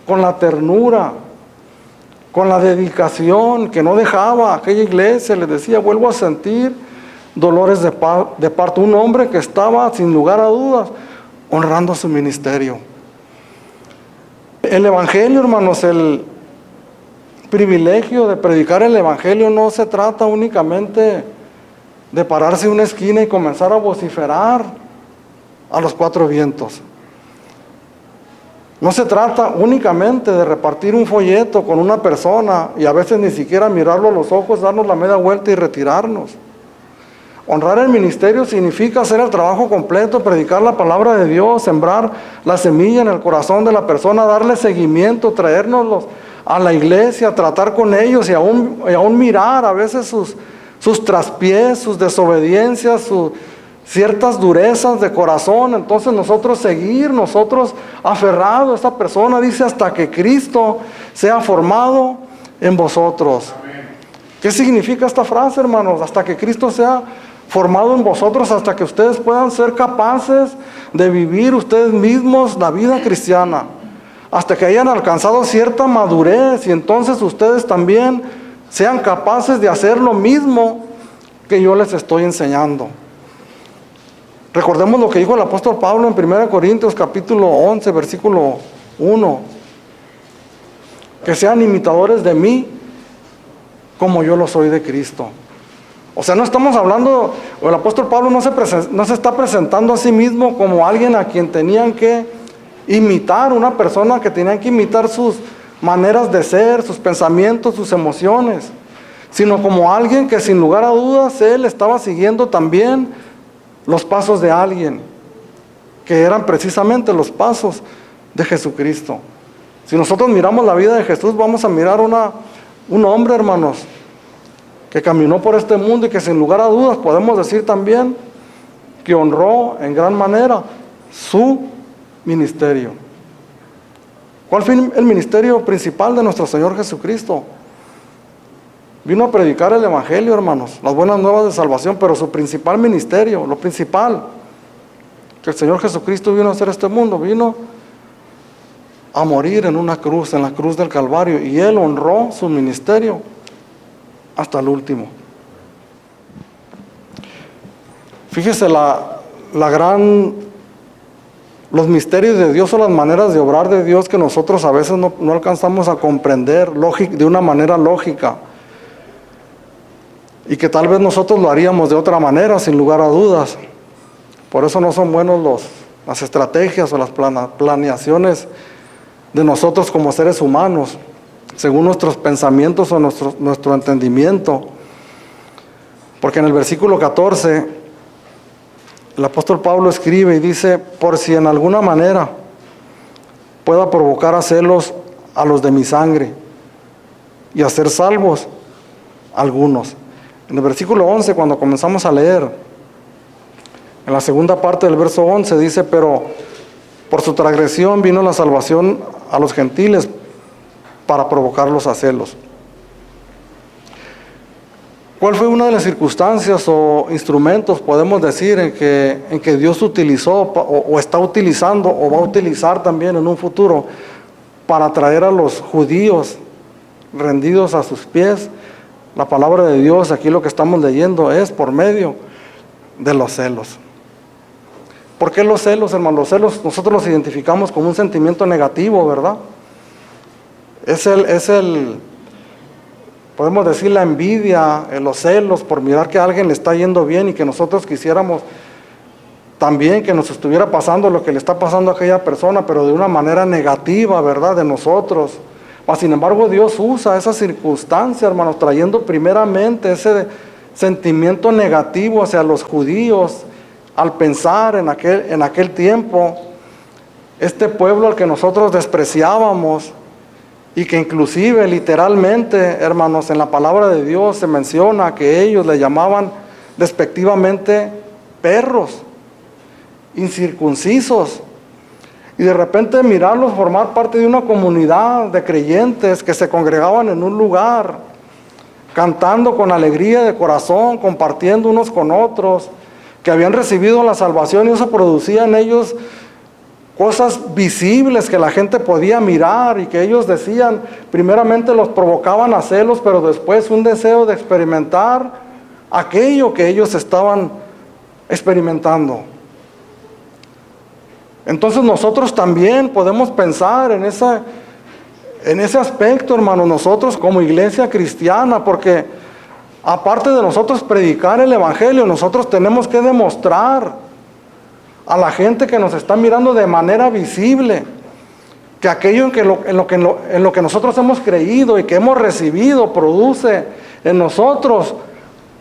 con la ternura, con la dedicación que no dejaba a aquella iglesia, les decía: vuelvo a sentir dolores de parto. Un hombre que estaba, sin lugar a dudas, honrando su ministerio. El evangelio, hermanos, el privilegio de predicar el evangelio no se trata únicamente de pararse en una esquina y comenzar a vociferar a los cuatro vientos. No se trata únicamente de repartir un folleto con una persona y a veces ni siquiera mirarlo a los ojos, darnos la media vuelta y retirarnos. Honrar el ministerio significa hacer el trabajo completo, predicar la palabra de Dios, sembrar la semilla en el corazón de la persona, darle seguimiento, traérnoslos a la iglesia, tratar con ellos y aún mirar a veces sus traspiés, sus desobediencias, sus ciertas durezas de corazón. Entonces nosotros aferrados a esa persona, dice, hasta que Cristo sea formado en vosotros. ¿Qué significa esta frase, hermanos? Hasta que Cristo sea formado en vosotros, hasta que ustedes puedan ser capaces de vivir ustedes mismos la vida cristiana, hasta que hayan alcanzado cierta madurez y entonces ustedes también sean capaces de hacer lo mismo que yo les estoy enseñando. Recordemos lo que dijo el apóstol Pablo en 1 Corintios capítulo 11, versículo 1. Que sean imitadores de mí como yo lo soy de Cristo. O sea, no estamos hablando, el apóstol Pablo no se está presentando a sí mismo como alguien a quien tenían que imitar, una persona que tenían que imitar sus maneras de ser, sus pensamientos, sus emociones, sino como alguien que sin lugar a dudas él estaba siguiendo también los pasos de alguien, que eran precisamente los pasos de Jesucristo. Si nosotros miramos la vida de Jesús, vamos a mirar un hombre, hermanos, que caminó por este mundo y que sin lugar a dudas podemos decir también que honró en gran manera su ministerio. ¿Cuál fue el ministerio principal de nuestro Señor Jesucristo? Vino a predicar el evangelio, hermanos, las buenas nuevas de salvación, pero su principal ministerio, lo principal que el Señor Jesucristo vino a hacer a este mundo, vino a morir en una cruz, en la cruz del Calvario, y Él honró su ministerio hasta el último. Fíjese los misterios de Dios o las maneras de obrar de Dios que nosotros a veces no alcanzamos a comprender de una manera lógica, y que tal vez nosotros lo haríamos de otra manera, sin lugar a dudas. Por eso no son buenos las estrategias o las planeaciones de nosotros como seres humanos, según nuestros pensamientos o nuestro entendimiento. Porque en el versículo 14, el apóstol Pablo escribe y dice: por si en alguna manera pueda provocar a celos a los de mi sangre y hacer salvos algunos. En el versículo 11, cuando comenzamos a leer, en la segunda parte del verso 11 dice: pero por su transgresión vino la salvación a los gentiles para provocarlos a celos. ¿Cuál fue una de las circunstancias o instrumentos, podemos decir, en que Dios utilizó o está utilizando o va a utilizar también en un futuro para traer a los judíos rendidos a sus pies? La palabra de Dios, aquí lo que estamos leyendo, es por medio de los celos. ¿Por qué los celos, hermano? Los celos nosotros los identificamos como un sentimiento negativo, ¿verdad? Podemos decir la envidia, los celos por mirar que a alguien le está yendo bien y que nosotros quisiéramos también que nos estuviera pasando lo que le está pasando a aquella persona, pero de una manera negativa, ¿verdad? De nosotros. Mas, sin embargo, Dios usa esa circunstancia, hermanos, trayendo primeramente ese sentimiento negativo hacia los judíos al pensar en aquel tiempo, este pueblo al que nosotros despreciábamos y que inclusive literalmente, hermanos, en la palabra de Dios se menciona que ellos le llamaban despectivamente perros, incircuncisos. Y de repente mirarlos formar parte de una comunidad de creyentes que se congregaban en un lugar, cantando con alegría de corazón, compartiendo unos con otros, que habían recibido la salvación, y eso producía en ellos cosas visibles que la gente podía mirar y que ellos decían, primeramente los provocaban a celos, pero después un deseo de experimentar aquello que ellos estaban experimentando. Entonces nosotros también podemos pensar en ese aspecto, hermanos, nosotros como iglesia cristiana, porque aparte de nosotros predicar el evangelio, nosotros tenemos que demostrar a la gente que nos está mirando de manera visible que aquello en lo que nosotros hemos creído y que hemos recibido produce en nosotros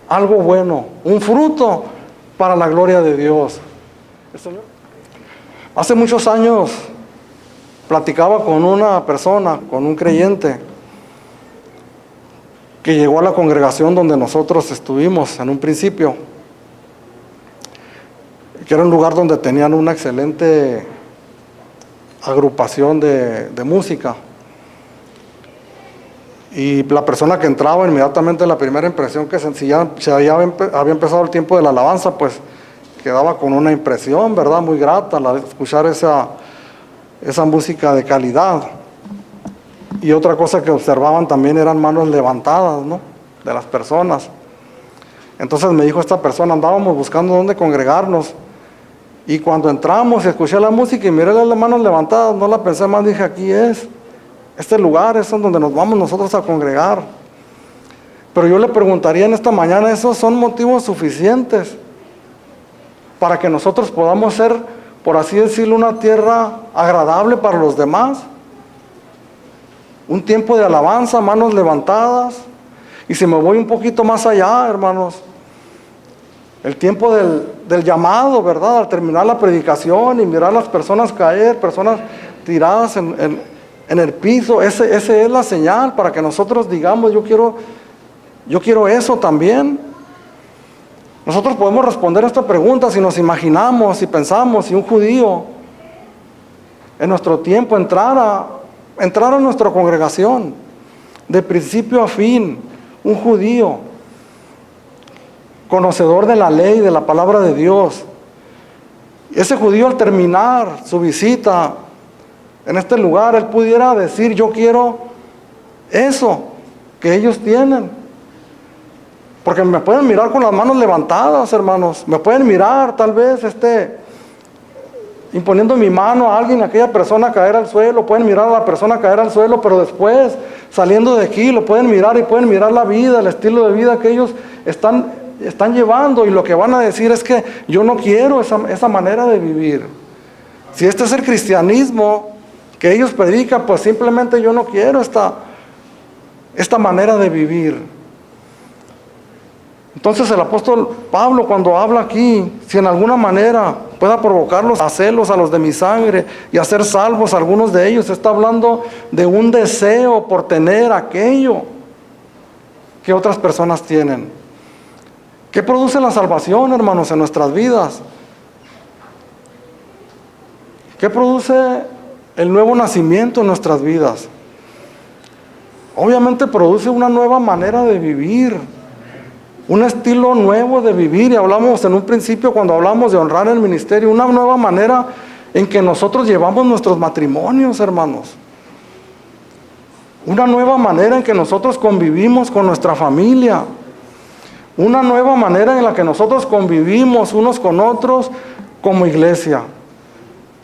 algo bueno, un fruto para la gloria de Dios. Hace muchos años platicaba con una persona, con un creyente, que llegó a la congregación donde nosotros estuvimos en un principio, que era un lugar donde tenían una excelente agrupación de música. Y la persona que entraba, inmediatamente la primera impresión que si ya había empezado el tiempo de la alabanza, pues quedaba con una impresión, ¿verdad?, muy grata al escuchar esa música de calidad. Y otra cosa que observaban también eran manos levantadas, ¿no?, de las personas. Entonces me dijo esta persona, andábamos buscando dónde congregarnos, y cuando entramos y escuché la música y miré las manos levantadas, no la pensé más, dije, aquí es, este lugar es donde nos vamos nosotros a congregar. Pero yo le preguntaría en esta mañana, ¿esos son motivos suficientes para que nosotros podamos ser, por así decirlo, una tierra agradable para los demás? Un tiempo de alabanza, manos levantadas. Y si me voy un poquito más allá, hermanos, el tiempo del llamado, ¿verdad?, al terminar la predicación y mirar a las personas caer, personas tiradas en el piso, ese es la señal para que nosotros digamos, yo quiero eso también. Nosotros podemos responder a esta pregunta si nos imaginamos, si pensamos, si un judío en nuestro tiempo entrara a nuestra congregación, de principio a fin, un judío, conocedor de la ley, de la palabra de Dios. Ese judío al terminar su visita en este lugar, él pudiera decir, yo quiero eso que ellos tienen. Porque me pueden mirar con las manos levantadas, hermanos. Me pueden mirar, tal vez, imponiendo mi mano a alguien, a aquella persona caer al suelo. Pueden mirar a la persona caer al suelo, pero después, saliendo de aquí, lo pueden mirar y pueden mirar la vida, el estilo de vida que ellos están llevando. Y lo que van a decir es que yo no quiero esa manera de vivir. Si este es el cristianismo que ellos predican, pues simplemente yo no quiero esta manera de vivir. Entonces el apóstol Pablo, cuando habla aquí, si en alguna manera pueda provocarlos a celos a los de mi sangre y hacer salvos a algunos de ellos, está hablando de un deseo por tener aquello que otras personas tienen. ¿Qué produce la salvación, hermanos, en nuestras vidas? ¿Qué produce el nuevo nacimiento en nuestras vidas? Obviamente produce una nueva manera de vivir, un estilo nuevo de vivir. Y hablamos en un principio, cuando hablamos de honrar el ministerio, una nueva manera en que nosotros llevamos nuestros matrimonios, hermanos. Una nueva manera en que nosotros convivimos con nuestra familia. Una nueva manera en la que nosotros convivimos unos con otros como iglesia.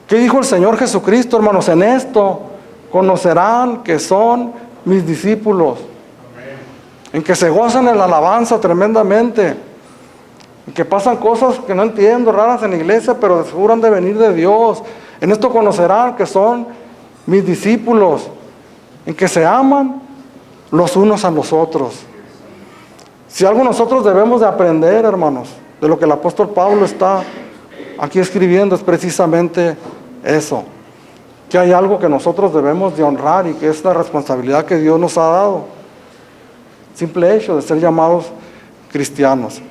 ¿Qué dijo el Señor Jesucristo, hermanos? En esto conocerán que son mis discípulos. En que se gozan en la alabanza tremendamente. En que pasan cosas que no entiendo, raras en la iglesia, pero de seguro han de venir de Dios. En esto conocerán que son mis discípulos. En que se aman los unos a los otros. Si algo nosotros debemos de aprender, hermanos, de lo que el apóstol Pablo está aquí escribiendo, es precisamente eso. Que hay algo que nosotros debemos de honrar y que es la responsabilidad que Dios nos ha dado. Simple hecho de ser llamados cristianos.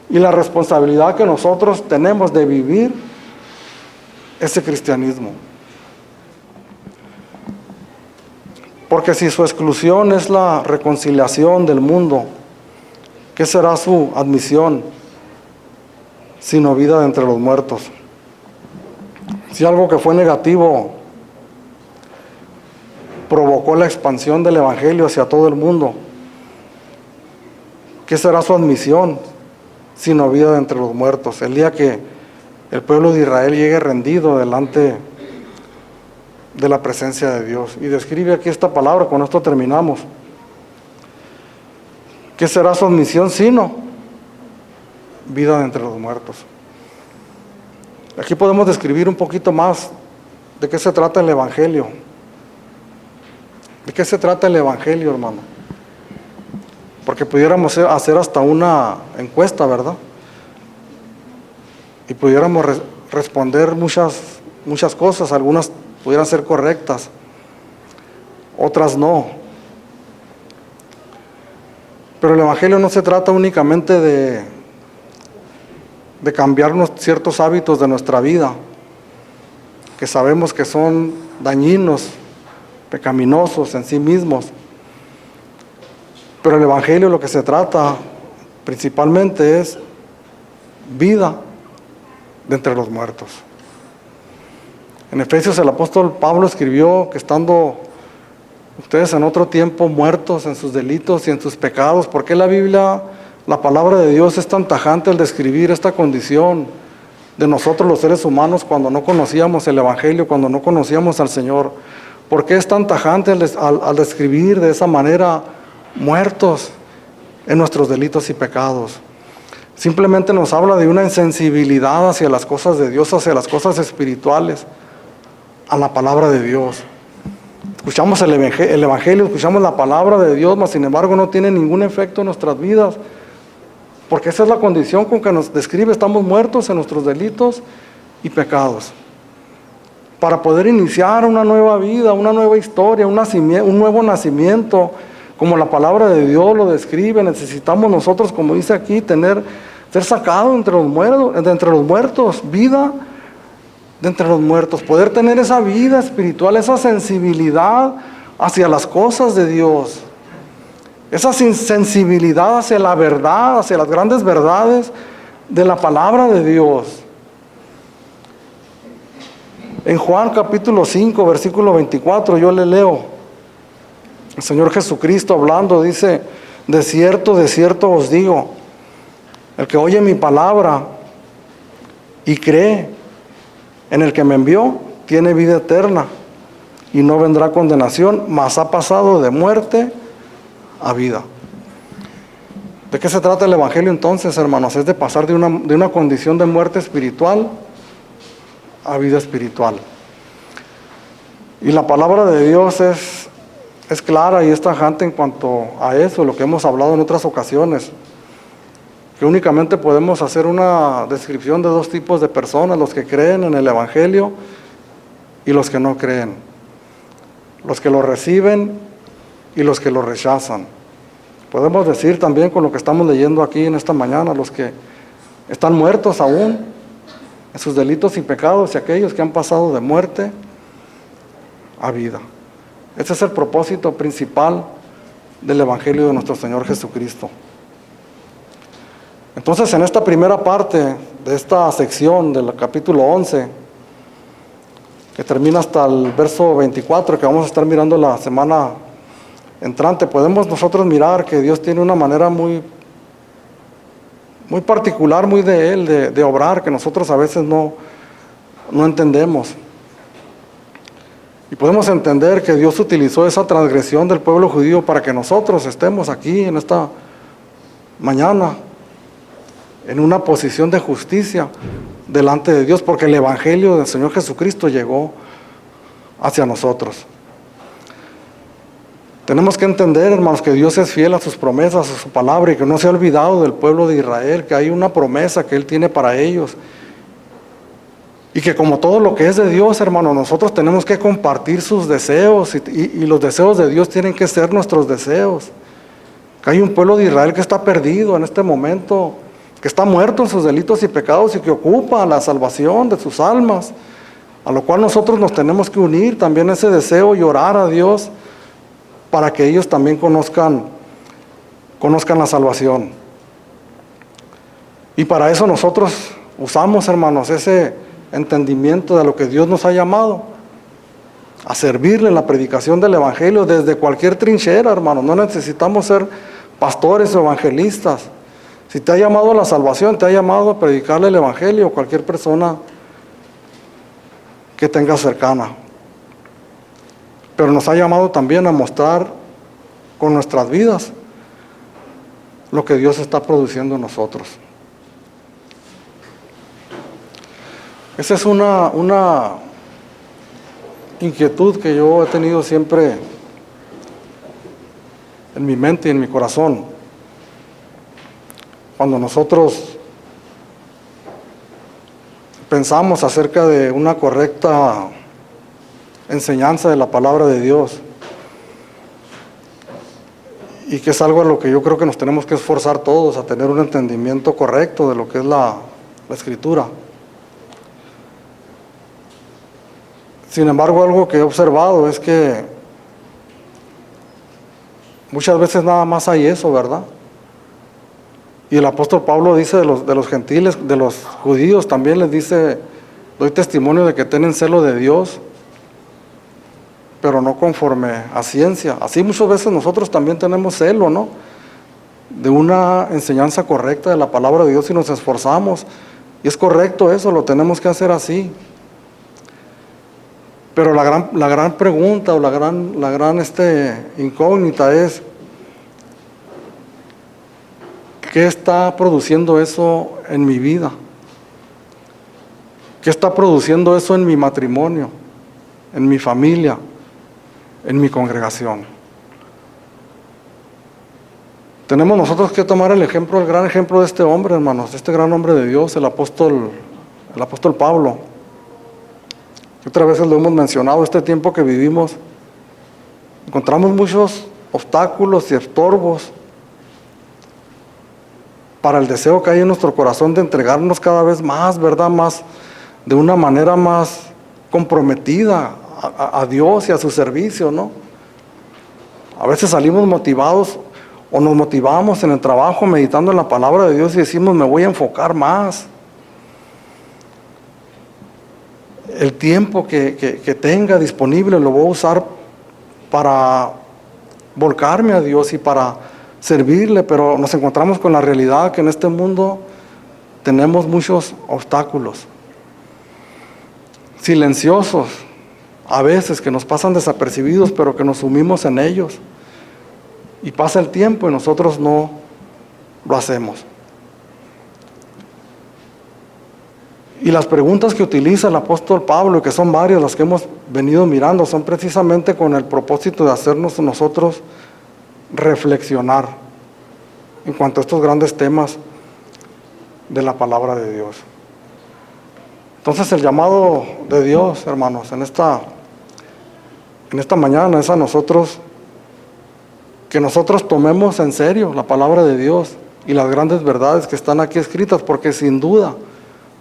Y la responsabilidad que nosotros tenemos de vivir ese cristianismo. Porque si su exclusión es la reconciliación del mundo, ¿qué será su admisión sino vida de entre los muertos? Si algo que fue negativo provocó la expansión del Evangelio hacia todo el mundo, ¿qué será su admisión sino vida de entre los muertos? El día que el pueblo de Israel llegue rendido delante de la presencia de Dios. Y describe aquí esta palabra, con esto terminamos. ¿Qué será su admisión sino vida de entre los muertos? Aquí podemos describir un poquito más de qué se trata el Evangelio. ¿De qué se trata el Evangelio, hermano? Porque pudiéramos hacer hasta una encuesta, ¿verdad? Y pudiéramos responder muchas cosas. Algunas pudieran ser correctas, otras no. Pero el Evangelio no se trata únicamente de cambiarnos ciertos hábitos de nuestra vida, que sabemos que son dañinos, pecaminosos en sí mismos. Pero el Evangelio lo que se trata principalmente es vida de entre los muertos. En Efesios el apóstol Pablo escribió que estando ustedes en otro tiempo muertos en sus delitos y en sus pecados, ¿por qué la Biblia, la palabra de Dios es tan tajante al describir esta condición de nosotros los seres humanos cuando no conocíamos el Evangelio, cuando no conocíamos al Señor? ¿Por qué es tan tajante al describir de esa manera muertos en nuestros delitos y pecados? Simplemente nos habla de una insensibilidad hacia las cosas de Dios, hacia las cosas espirituales, a la palabra de Dios. Escuchamos el Evangelio, escuchamos la palabra de Dios, mas sin embargo no tiene ningún efecto en nuestras vidas, porque esa es la condición con que nos describe: estamos muertos en nuestros delitos y pecados. Para poder iniciar una nueva vida, una nueva historia, un nuevo nacimiento, como la palabra de Dios lo describe, necesitamos nosotros, como dice aquí, ser sacados de entre los muertos, vida de entre los muertos, poder tener esa vida espiritual, esa sensibilidad hacia las cosas de Dios, esa sensibilidad hacia la verdad, hacia las grandes verdades de la palabra de Dios. En Juan capítulo 5, versículo 24, yo le leo, el Señor Jesucristo hablando dice: de cierto os digo, el que oye mi palabra y cree en el que me envió, tiene vida eterna y no vendrá condenación, mas ha pasado de muerte a vida. ¿De qué se trata el Evangelio entonces, hermanos? Es de pasar de una condición de muerte espiritual a vida espiritual. Y la palabra de Dios es clara y es tajante en cuanto a eso, lo que hemos hablado en otras ocasiones, que únicamente podemos hacer una descripción de dos tipos de personas: los que creen en el Evangelio y los que no creen, los que lo reciben y los que lo rechazan. Podemos decir también, con lo que estamos leyendo aquí en esta mañana, los que están muertos aún en sus delitos y pecados, y aquellos que han pasado de muerte a vida. Ese es el propósito principal del Evangelio de nuestro Señor Jesucristo. Entonces, en esta primera parte de esta sección del capítulo 11, que termina hasta el verso 24, que vamos a estar mirando la semana entrante, podemos nosotros mirar que Dios tiene una manera muy muy particular, muy de Él, de obrar, que nosotros a veces no entendemos. Y podemos entender que Dios utilizó esa transgresión del pueblo judío para que nosotros estemos aquí en esta mañana en una posición de justicia delante de Dios, porque el Evangelio del Señor Jesucristo llegó hacia nosotros. Tenemos que entender, hermanos, que Dios es fiel a sus promesas, a su palabra, y que no se ha olvidado del pueblo de Israel, que hay una promesa que Él tiene para ellos. Y que como todo lo que es de Dios, hermanos, nosotros tenemos que compartir sus deseos, y los deseos de Dios tienen que ser nuestros deseos. Que hay un pueblo de Israel que está perdido en este momento, que está muerto en sus delitos y pecados y que ocupa la salvación de sus almas, a lo cual nosotros nos tenemos que unir también ese deseo y orar a Dios para que ellos también conozcan la salvación. Y para eso nosotros usamos, hermanos, ese entendimiento de lo que Dios nos ha llamado, a servirle en la predicación del Evangelio desde cualquier trinchera, hermanos. No necesitamos ser pastores o evangelistas. Si te ha llamado a la salvación, te ha llamado a predicarle el Evangelio a cualquier persona que tengas cercana. Pero nos ha llamado también a mostrar con nuestras vidas lo que Dios está produciendo en nosotros. Esa es una inquietud que yo he tenido siempre en mi mente y en mi corazón. Cuando nosotros pensamos acerca de una correcta enseñanza de la palabra de Dios, y que es algo a lo que yo creo que nos tenemos que esforzar todos, a tener un entendimiento correcto de lo que es la Escritura. Sin embargo, algo que he observado es que muchas veces nada más hay eso, ¿verdad? Y el apóstol Pablo dice de los gentiles, de los judíos también les dice: doy testimonio de que tienen celo de Dios, pero no conforme a ciencia. Así muchas veces nosotros también tenemos celo, ¿no?, de una enseñanza correcta de la palabra de Dios, y nos esforzamos. Y es correcto eso, lo tenemos que hacer así. Pero la gran pregunta o la gran incógnita es: ¿qué está produciendo eso en mi vida? ¿Qué está produciendo eso en mi matrimonio, en mi familia, en mi congregación? Tenemos nosotros que tomar el gran ejemplo de este hombre, hermanos, de este gran hombre de Dios, el apóstol Pablo. Otras veces lo hemos mencionado, este tiempo que vivimos, encontramos muchos obstáculos y estorbos para el deseo que hay en nuestro corazón de entregarnos cada vez más, ¿verdad?, más, de una manera más comprometida a Dios y a su servicio, ¿no? A veces salimos motivados o nos motivamos en el trabajo meditando en la palabra de Dios y decimos: me voy a enfocar más. El tiempo que tenga disponible lo voy a usar para volcarme a Dios y para servirle, pero nos encontramos con la realidad que en este mundo tenemos muchos obstáculos silenciosos, a veces que nos pasan desapercibidos, pero que nos sumimos en ellos, y pasa el tiempo y nosotros no lo hacemos. Y las preguntas que utiliza el apóstol Pablo, y que son varias las que hemos venido mirando, son precisamente con el propósito de hacernos nosotros reflexionar en cuanto a estos grandes temas de la palabra de Dios. Entonces el llamado de Dios, hermanos, en esta mañana es a nosotros, que nosotros tomemos en serio la palabra de Dios y las grandes verdades que están aquí escritas, porque sin duda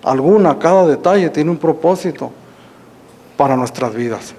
alguna, cada detalle tiene un propósito para nuestras vidas.